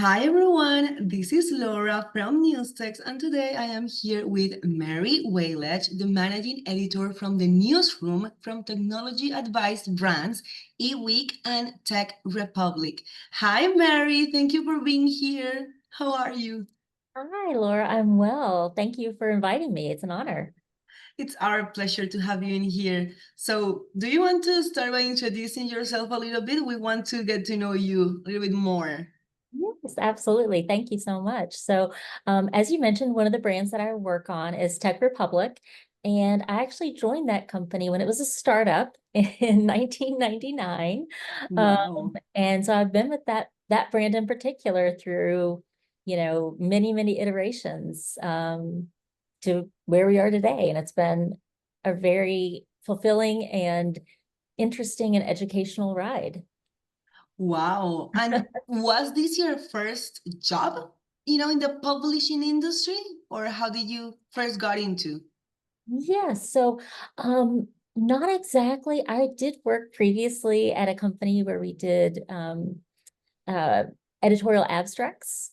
Hi everyone, this is Laura from Newstex, and today I am here with Mary Weilage, the managing editor from the newsroom from technology advised brands E-week and TechRepublic. Hi Mary, thank you for being here. How are you? Hi, Laura. I'm well. Thank you for inviting me. It's an honor. It's our pleasure to have you in here. So, do you want to start by introducing yourself a little bit? We want to get to know you a little bit more. Yes, absolutely. Thank you so much. As you mentioned, one of the brands that I work on is Tech Republic, and I actually joined that company when it was a startup in 1999. Wow. And so I've been with that brand in particular through, many iterations to where we are today, and it's been a very fulfilling and interesting and educational ride. Wow. And was this your first job, in the publishing industry? Or how did you first got into? Yes, so not exactly. I did work previously at a company where we did uh, editorial abstracts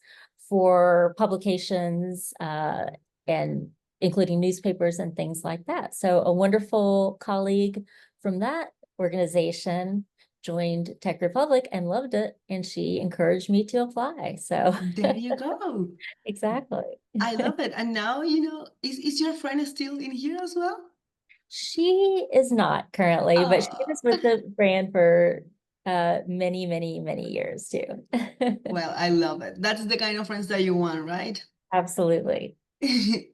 for publications and including newspapers and things like that. So a wonderful colleague from that organization joined Tech Republic and loved it, and she encouraged me to apply. So There you go. exactly. I love it. And now, is your friend still in here as well? She is not currently, but she Oh, was with the brand for many years too. well, I love it. That's the kind of friends that you want, right? Absolutely.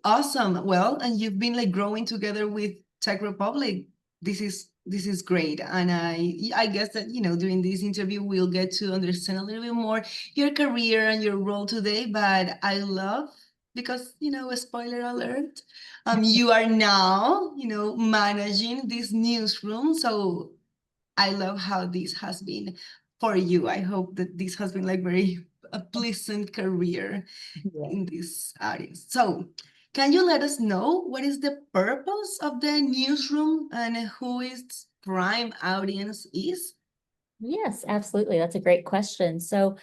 Awesome. Well, and you've been like growing together with Czech Republic. This is great. And I guess that, during this interview we'll get to understand a little bit more your career and your role today. But I love because, a spoiler alert, you are now, managing this newsroom. So I love how this has been for you. I hope that this has been like very a pleasant career Yeah. in this audience. So, can you let us know what is the purpose of the newsroom and who its prime audience is? Yes, absolutely. That's a great question. So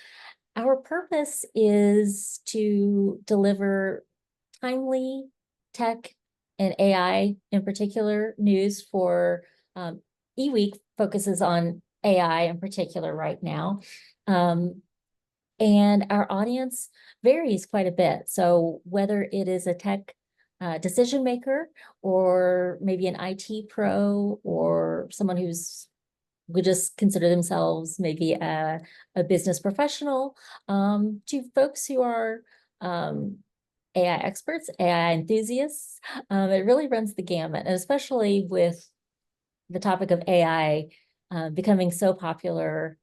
our purpose is to deliver timely tech and AI in particular news for eWeek focuses on AI in particular right now. Um, And our audience varies quite a bit. So whether it is a tech decision maker or maybe an IT pro or someone who's would just consider themselves maybe a business professional, to folks who are AI experts, AI enthusiasts, it really runs the gamut, and especially with the topic of AI becoming so popular,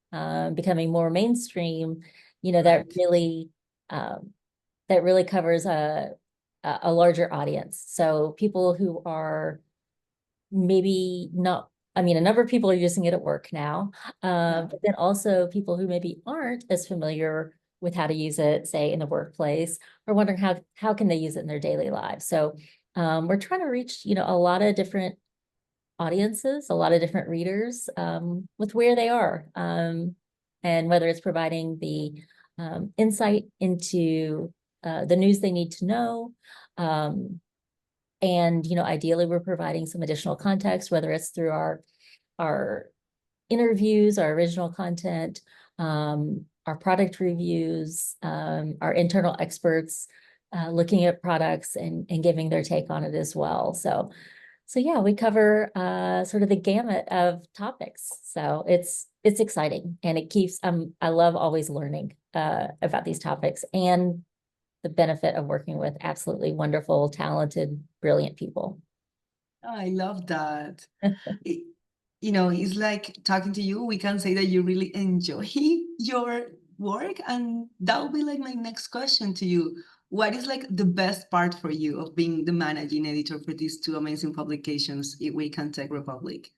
becoming more mainstream, that Right. um, really covers a larger audience. So people who are maybe not, I mean, a number of people are using it at work now, Yeah. but then also people who maybe aren't as familiar with how to use it, say in the workplace, or wondering how can they use it in their daily lives. So we're trying to reach, a lot of different audiences, a lot of different readers with where they are. And whether it's providing the insight into the news they need to know. And, ideally, we're providing some additional context, whether it's through our interviews, our original content, our product reviews, our internal experts looking at products and giving their take on it as well. So yeah, we cover sort of the gamut of topics. So it's exciting, and it keeps I love always learning about these topics and the benefit of working with absolutely wonderful, talented, brilliant people. I love that. It- it's like talking to you. We can say that you really enjoy your work. And that will be like my next question to you. What is like the best part for you of being the managing editor for these two amazing publications, E-week and Tech Republic?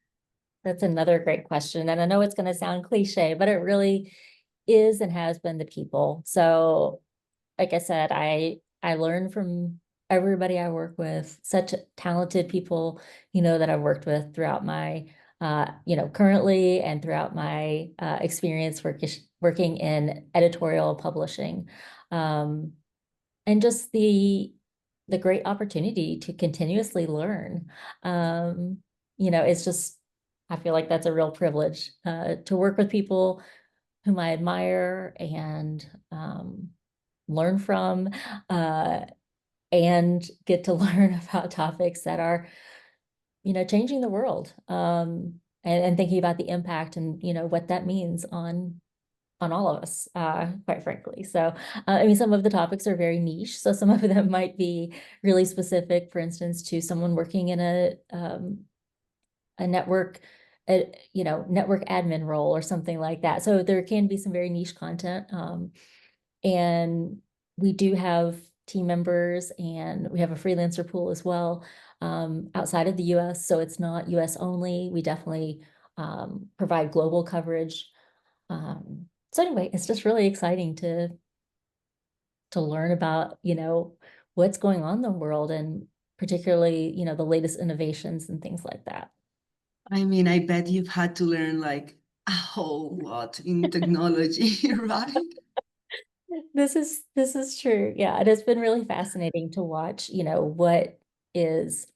That's another great question. And I know it's going to sound cliche, but it really is and has been the people. So like I said, I learn from everybody I work with, such talented people, that I've worked with throughout my currently and throughout my experience working in editorial publishing. And just the great opportunity to continuously learn. It's just, I feel like that's a real privilege to work with people whom I admire and learn from, and get to learn about topics that are, changing the world, and thinking about the impact and, what that means on all of us, quite frankly. So, I mean, some of the topics are very niche. So some of them might be really specific, for instance, to someone working in a network, network admin role or something like that. So there can be some very niche content. And we do have team members and we have a freelancer pool as well, outside of the US. So it's not US only. We definitely provide global coverage. So anyway, it's just really exciting to learn about, what's going on in the world, and particularly, the latest innovations and things like that. I mean, I bet you've had to learn like a whole lot in technology, right? This is true. Yeah, it has been really fascinating to watch, what is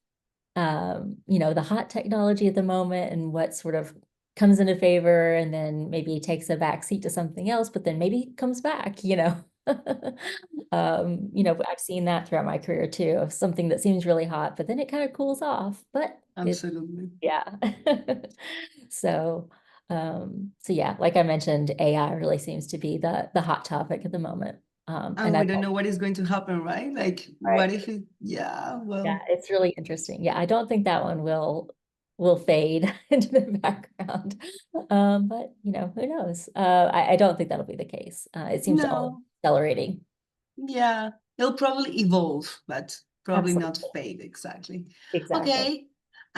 the hot technology at the moment and what sort of comes into favor and then maybe takes a backseat to something else, but then maybe comes back. I've seen that throughout my career too, of something that seems really hot, but then it kind of cools off. But Absolutely. yeah. So so yeah, like I mentioned, AI really seems to be the hot topic at the moment. And And we I don't don't, know what is going to happen, right? Like, right. what if it, yeah, Yeah, well, it's really interesting. Yeah, I don't think that one will fade into the background. But who knows? I don't think that'll be the case. It seems to all no, accelerating. yeah, it'll probably evolve, but probably not Absolutely. fade exactly. Exactly. Okay.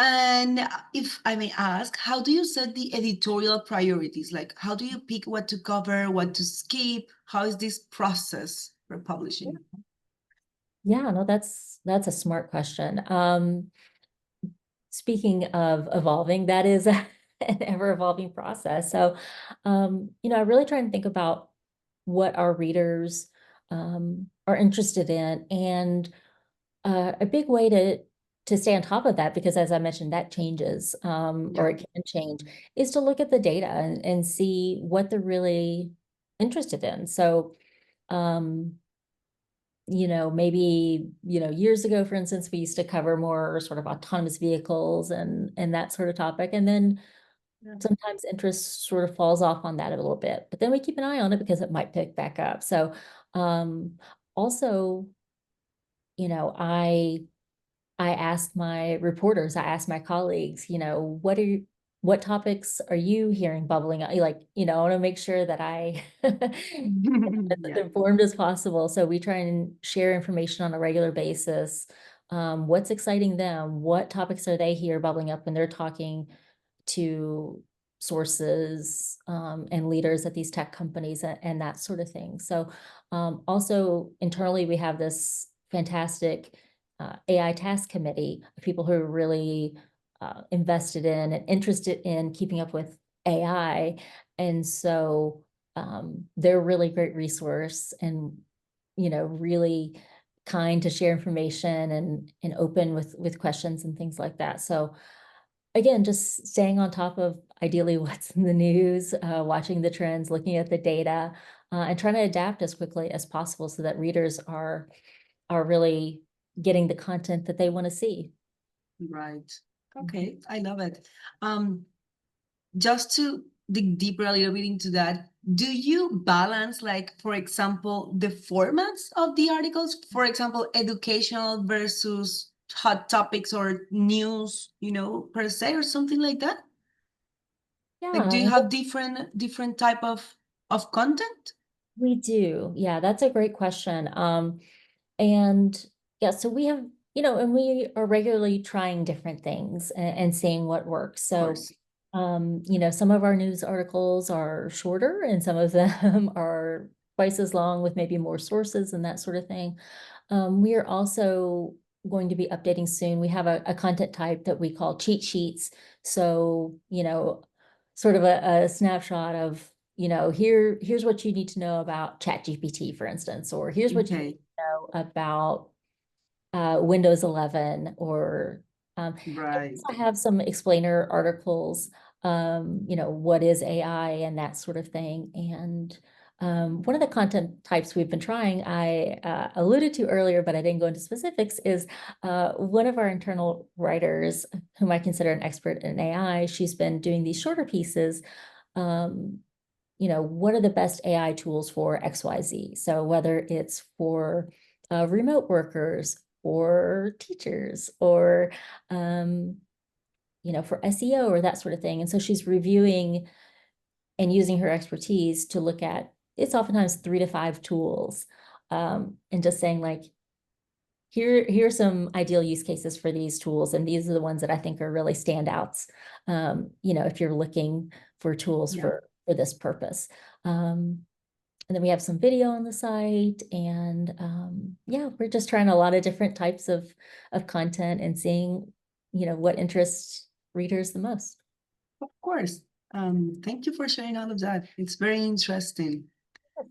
And if I may ask, how do you set the editorial priorities? Like, how do you pick what to cover, what to skip? How is this process for publishing? Yeah, no, that's a smart question. Speaking of evolving, that is an ever-evolving process. So, I really try and think about what our readers are interested in, and a big way to stay on top of that, because as I mentioned, that changes, or Yeah. it can change, is to look at the data and see what they're really interested in. So, um, maybe, years ago, for instance, we used to cover more sort of autonomous vehicles and that sort of topic. And then Yeah. sometimes interest sort of falls off on that a little bit, but then we keep an eye on it because it might pick back up. So, also, I asked my reporters, I asked my colleagues, what topics are you hearing bubbling up? Like, I want to make sure that I as Yeah. informed as possible. So we try and share information on a regular basis. What's exciting them? What topics are they here bubbling up when they're talking to sources, and leaders at these tech companies, and that sort of thing. So also internally, we have this fantastic AI task committee of people who are really invested in and interested in keeping up with AI. And so they're a really great resource, and really kind to share information and open with questions and things like that. So again, just staying on top of ideally what's in the news, watching the trends, looking at the data, and trying to adapt as quickly as possible so that readers are really getting the content that they want to see. Right. Okay, I love it. Um, just to dig deeper a little bit into that, do you balance, like, for example, the formats of the articles? For example, educational versus hot topics or news, per se, or something like that? Like, do you Yeah, have different type of content? we do. Yeah, that's a great question. And yeah, so we have, and we are regularly trying different things and seeing what works. Of So, course. some of our news articles are shorter and some of them are twice as long with maybe more sources and that sort of thing. We are also going to be updating soon. We have a content type that we call cheat sheets. So, sort of a snapshot of, here's what you need to know about ChatGPT, for instance, or here's what you need Okay. to know about Windows 11, or Right. I have some explainer articles, what is AI and that sort of thing. And one of the content types we've been trying, I alluded to earlier, but I didn't go into specifics, is one of our internal writers, whom I consider an expert in AI, she's been doing these shorter pieces. What are the best AI tools for XYZ? So whether it's for remote workers or teachers or for SEO or that sort of thing. And so she's reviewing and using her expertise to look at, it's oftentimes 3 to 5 tools, and just saying like, here's some ideal use cases for these tools. And these are the ones that I think are really standouts, if you're looking for tools Yeah. for this purpose. And then we have some video on the site, and yeah, we're just trying a lot of different types of content and seeing, what interests readers the most. Of course. Thank you for sharing all of that. It's very interesting.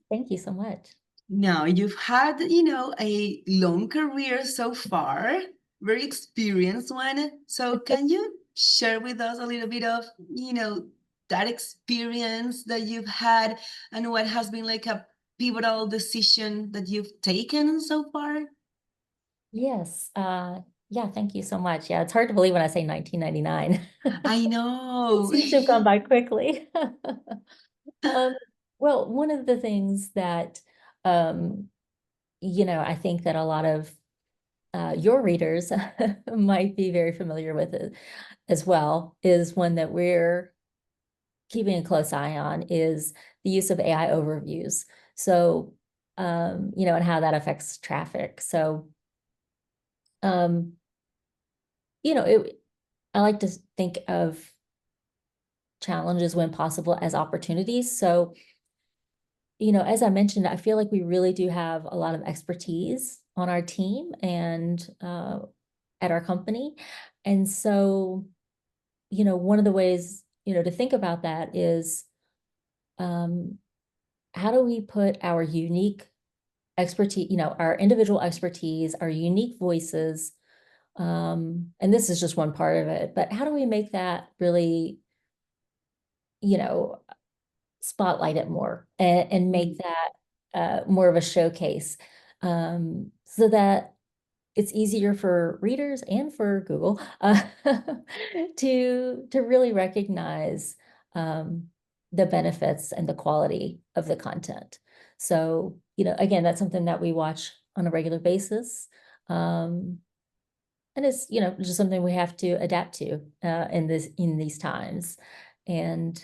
Thank you so much. Now, you've had, a long career so far, very experienced one. So can you share with us a little bit of, that experience that you've had and what has been like a pivotal decision that you've taken so far? Yes. Yeah, thank you so much. Yeah, it's hard to believe when I say 1999. I It know. seems to have gone by quickly. Um, well, one of the things that, I think that a lot of your readers might be very familiar with it as well, is one that we're keeping a close eye on, is the use of AI overviews. So, and how that affects traffic. So, um, I like to think of challenges when possible as opportunities. So, as I mentioned, I feel like we really do have a lot of expertise on our team and at our company. And so, one of the ways, to think about that is, how do we put our unique expertise, our individual expertise, our unique voices, and this is just one part of it, but how do we make that really, you know, spotlight it more and make that more of a showcase, so that it's easier for readers and for Google to really recognize the benefits and the quality of the content. So, again, that's something that we watch on a regular basis. And it's, just something we have to adapt to in these times, and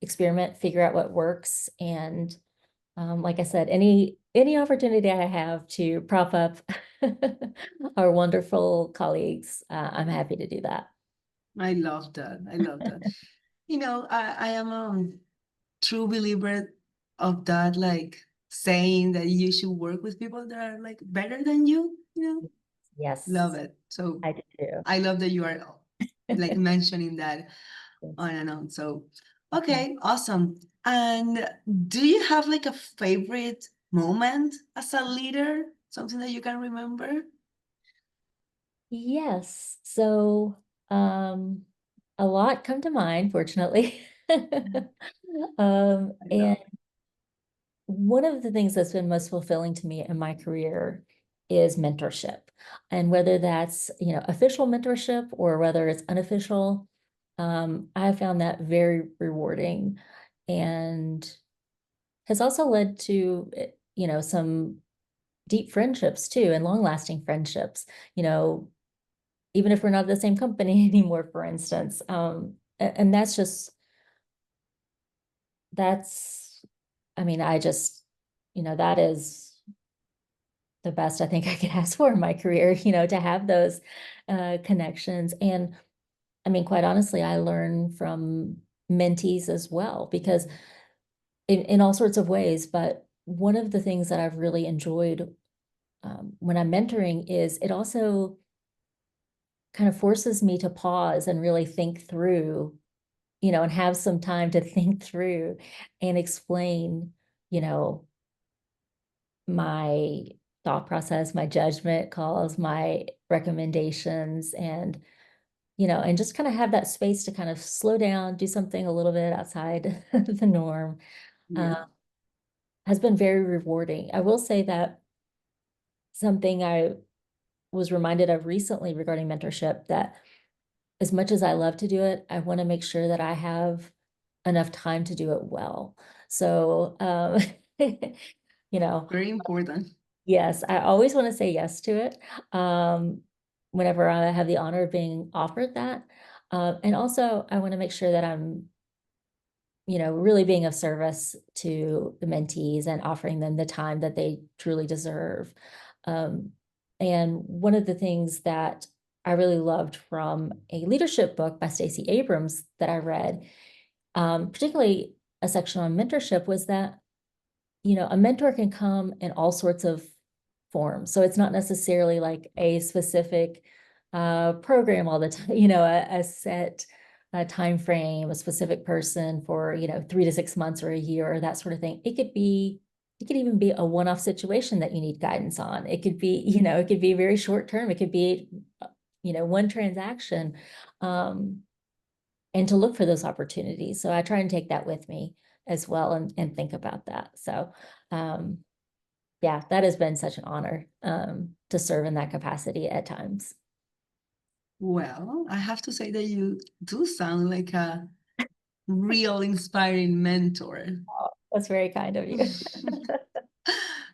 experiment, figure out what works. And like I said, any opportunity I have to prop up our wonderful colleagues, I'm happy to do that. I love that. I love that. I am a true believer of that, like saying that you should work with people that are like better than you. Love Yes, it. So I do I love that you are like too. mentioning that on and on. So, okay, awesome. And do you have like a favorite moment as a leader? Something that you can remember? Yes. So, a lot come to mind, fortunately. I And love it. one of the things that's been most fulfilling to me in my career is mentorship. And whether that's, official mentorship or whether it's unofficial, I found that very rewarding, and has also led to, some deep friendships too, and long-lasting friendships, even if we're not at the same company anymore, for instance. And that's, I mean, that is the best I think I could ask for in my career, to have those connections. And I mean, quite honestly, I learn from mentees as well, because in all sorts of ways. But one of the things that I've really enjoyed when I'm mentoring is it also kind of forces me to pause and really think through, and have some time to think through and explain, my thought process, my judgment calls, my recommendations, and and just kind of have that space to kind of slow down, do something a little bit outside the norm, Yeah. has been very rewarding. I will say that something I was reminded of recently regarding mentorship, that as much as I love to do it, I want to make sure that I have enough time to do it well. So, you know, Very important. yes, I always want to say yes to it. Whenever I have the honor of being offered that. And also I want to make sure that I'm, really being of service to the mentees and offering them the time that they truly deserve. Um, and one of the things that I really loved from a leadership book by Stacey Abrams that I read, particularly a section on mentorship, was that, a mentor can come in all sorts of forms. So it's not necessarily like a specific program all the time, a set time frame, a specific person for 3 to 6 months or a year or that sort of thing. It could even be a one-off situation that you need guidance on. It could be, it could be very short term. It could be, one transaction, and to look for those opportunities. So I try and take that with me as well, and think about that. So, yeah, that has been such an honor, to serve in that capacity at times. Well, I have to say that you do sound like a real inspiring mentor. Oh, that's very kind of you.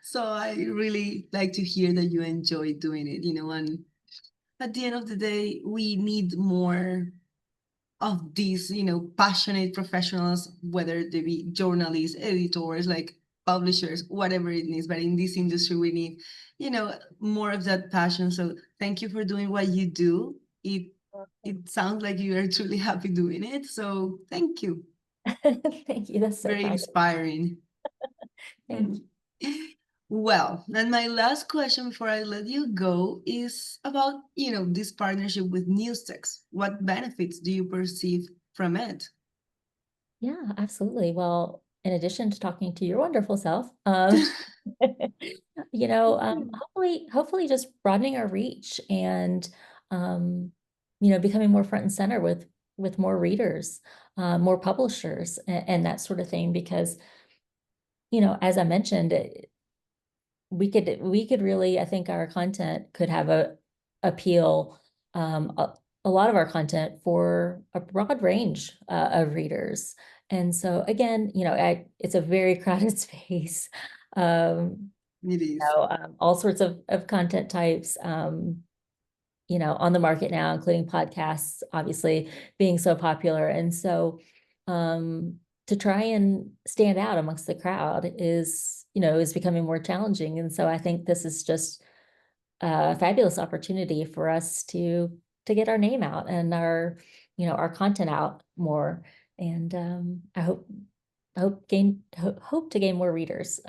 So I really like to hear that you enjoy doing it, and at the end of the day, we need more of these, passionate professionals, whether they be journalists, editors, like publishers, whatever it is. But in this industry, we need, more of that passion. So thank you for doing what you do. It sounds like you are truly happy doing it. So thank you. Thank you. That's so Very kind. inspiring. Thank you. Well, and my last question before I let you go is about, this partnership with Newstex. What benefits do you perceive from it? Yeah, absolutely. Well, in addition to talking to your wonderful self, hopefully just broadening our reach and, um, becoming more front and center with more readers, more publishers, and that sort of thing. Because, as I mentioned, we could really, I think our content could have a appeal, a lot of our content for a broad range of readers. And so again, it's a very crowded space. Um, It is. all sorts of content types, on the market now, including podcasts, obviously being so popular. And so, to try and stand out amongst the crowd is becoming more challenging. And so I think this is just a fabulous opportunity for us to get our name out and our content out more. And, I hope to gain more readers.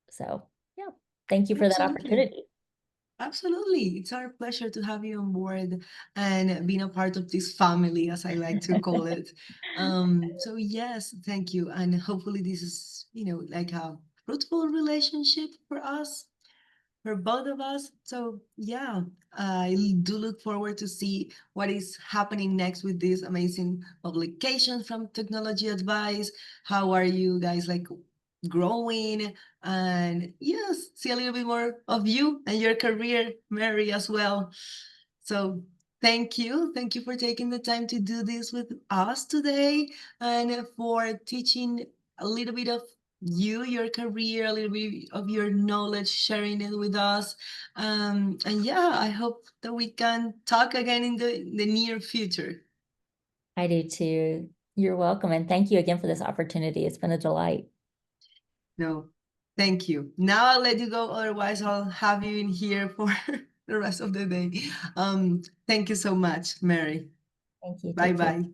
So yeah, thank you for that Absolutely. opportunity. Absolutely. It's our pleasure to have you on board and being a part of this family, as I like to call it. So yes, thank you. And hopefully this is, like a fruitful relationship for us, for both of us. So yeah, I do look forward to see what is happening next with these amazing publications from Technology Advice. How are you guys like growing? And yes, see a little bit more of you and your career, Mary, as well. So thank you. Thank you for taking the time to do this with us today and for teaching a little bit of you, your career, a little bit of your knowledge, sharing it with us. And yeah, I hope that we can talk again in the near future. I do too. You're welcome. And thank you again for this opportunity. It's been a delight. No, thank you. Now I'll let you go. Otherwise, I'll have you in here for the rest of the day. Thank you so much, Mary. Thank you. Bye Take care. bye.